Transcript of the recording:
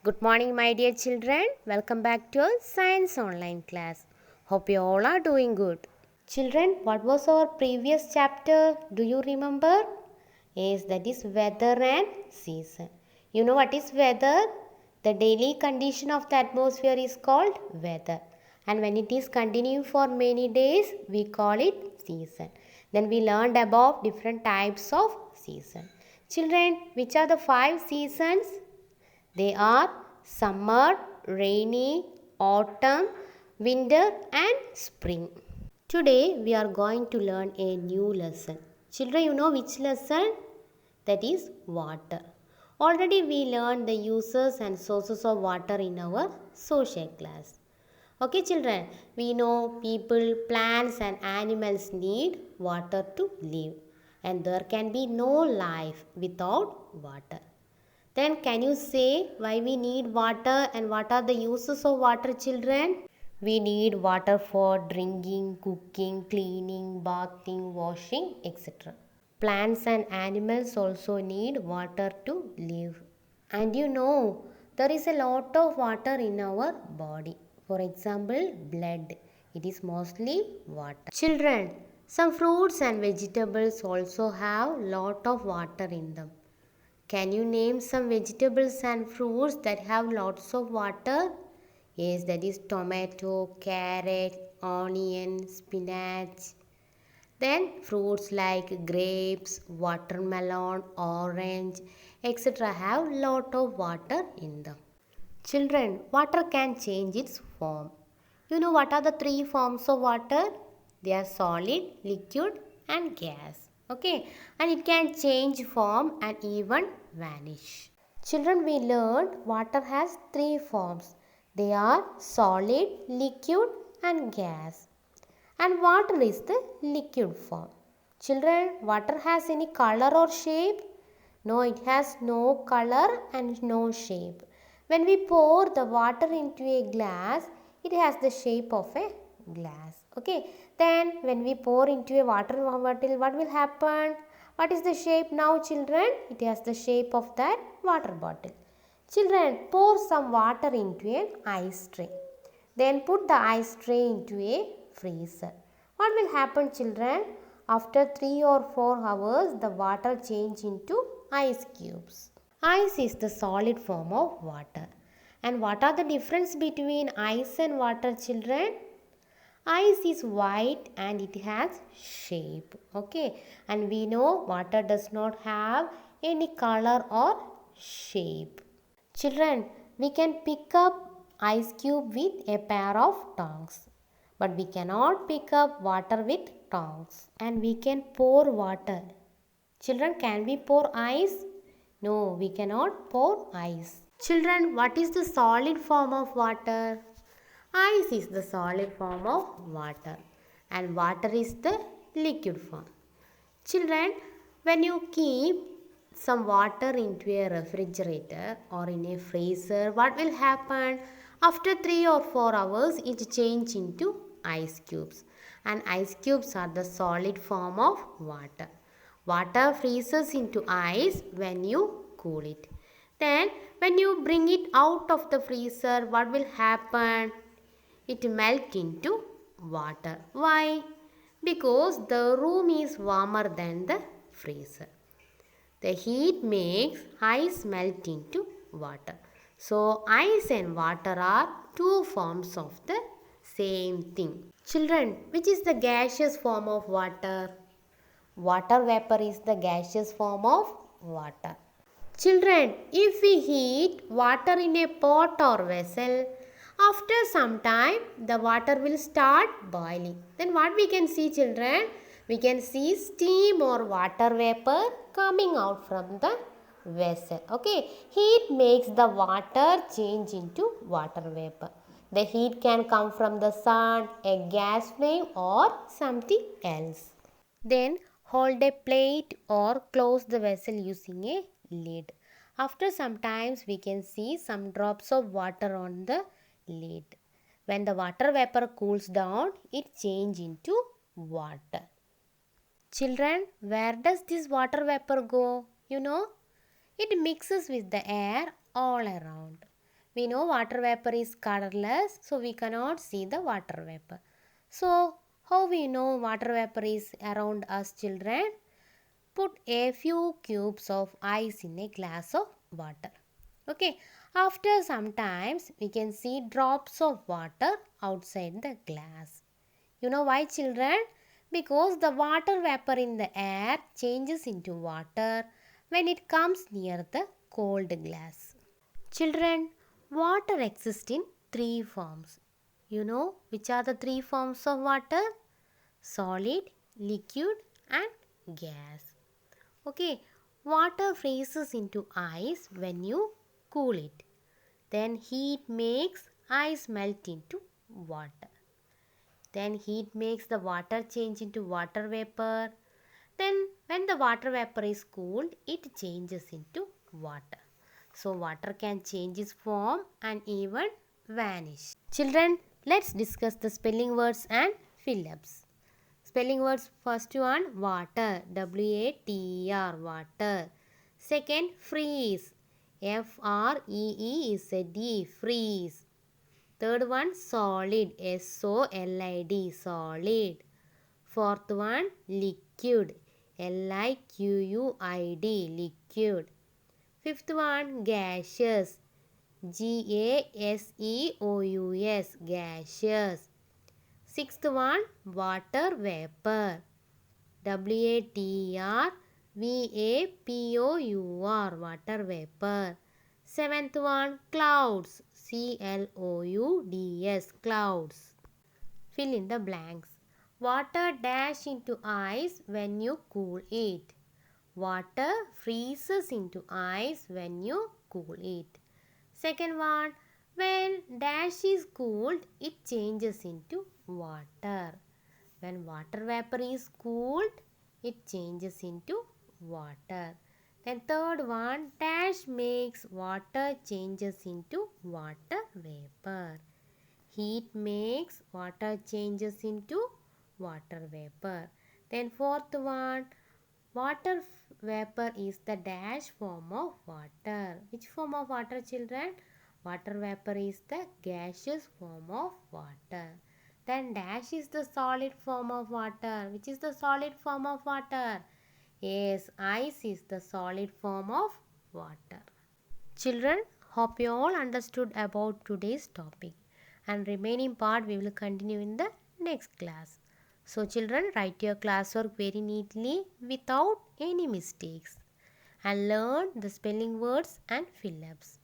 Good morning, my dear children. Welcome back to our science online class. Hope you all are doing good. Children, what was our previous chapter? Do you remember? Yes, that is weather and season. You know what is weather? The daily condition of the atmosphere is called weather. And when it is continuing for many days, we call it season. Then we learned about different types of season. Children, which are the 5 seasons? They are summer, rainy, autumn, winter and spring. Today we are going to learn a new lesson. Children, you know which lesson? That is water. Already we learned the uses and sources of water in our social class. Okay children, we know people, plants and animals need water to live, and there can be no life without water. Then can you say why we need water and what are the uses of water, children? We need water for drinking, cooking, cleaning, bathing, washing, etc. Plants and animals also need water to live. And you know, there is a lot of water in our body. For example, blood. It is mostly water. Children, some fruits and vegetables also have lot of water in them. Can you name some vegetables and fruits that have lots of water? Yes, that is tomato, carrot, onion, spinach. Then fruits like grapes, watermelon, orange, etc. have lot of water in them. Children, water can change its form. You know what are the 3 forms of water? They are solid, liquid and gas. Okay, and it can change form and even vanish. Children, we learned water has 3 forms. They are solid, liquid and gas. And water is the liquid form. Children, water has any color or shape? No, it has no color and no shape. When we pour the water into a glass, it has the shape of a glass. Okay. Then when we pour into a water bottle, what will happen? What is the shape now, children? It has the shape of that water bottle. Children, pour some water into an ice tray. Then put the ice tray into a freezer. What will happen, children? After 3 or 4 hours, the water change into ice cubes. Ice is the solid form of water. And what are the difference between ice and water, children? Ice is white and it has shape. Okay. And we know water does not have any color or shape. Children, we can pick up ice cube with a pair of tongs. But we cannot pick up water with tongs. And we can pour water. Children, can we pour ice? No, we cannot pour ice. Children, what is the solid form of water? Ice is the solid form of water. And water is the liquid form. Children, when you keep some water into a refrigerator or in a freezer, what will happen? After 3 or 4 hours, it changes into ice cubes. And ice cubes are the solid form of water. Water freezes into ice when you cool it. Then when you bring it out of the freezer, what will happen? It melts into water. Why? Because the room is warmer than the freezer. The heat makes ice melt into water. So ice and water are 2 forms of the same thing. Children, which is the gaseous form of water? Water vapor is the gaseous form of water. Children, if we heat water in a pot or vessel, after some time the water will start boiling. Then what we can see, children? We can see steam or water vapor coming out from the vessel. Okay, heat makes the water change into water vapor. The heat can come from the sun, a gas flame or something else. Then hold a plate or close the vessel using a lid. After some times we can see some drops of water on the lid. When the water vapor cools down, it changes into water. Children, where does this water vapor go? You know, it mixes with the air all around. We know water vapor is colorless, so we cannot see the water vapor. So, how we know water vapor is around us, children? Put a few cubes of ice in a glass of water. Okay, after some times we can see drops of water outside the glass. You know why, children? Because the water vapor in the air changes into water when it comes near the cold glass. Children, water exists in three forms. You know which are the three forms of water? Solid, liquid and gas. Okay, water freezes into ice when you cool it. Then heat makes ice melt into water. Then heat makes the water change into water vapor. Then when the water vapor is cooled, it changes into water. So water can change its form and even vanish. Children, let's discuss the spelling words and fill-ups. Spelling words, first one water, W-A-T-E-R, water. Second, freeze, F-R-E-E-Z-E, freeze. Third one solid, S-O-L-I-D, solid. Fourth one liquid, L-I-Q-U-I-D, liquid. Fifth one gaseous, G-A-S-E-O-U-S, gaseous. Sixth one water vapor, W-A-T-R-V-A-P-O-U-R, water vapor. Seventh one clouds, C-L-O-U-D-S, clouds. Fill in the blanks. Water dash into ice when you cool it. Water freezes into ice when you cool it. Second one, when dash is cooled, it changes into water. When water vapor is cooled, it changes into water. Then third one, dash makes water changes into water vapor. Heat makes water changes into water vapor. Then fourth one, water vapor is the dash form of water. Which form of water, children? Water vapor is the gaseous form of water. Then dash is the solid form of water. Which is the solid form of water? Yes, ice is the solid form of water. Children, hope you all understood about today's topic, and remaining part we will continue in the next class. So children, write your classwork very neatly without any mistakes and learn the spelling words and fill-ups.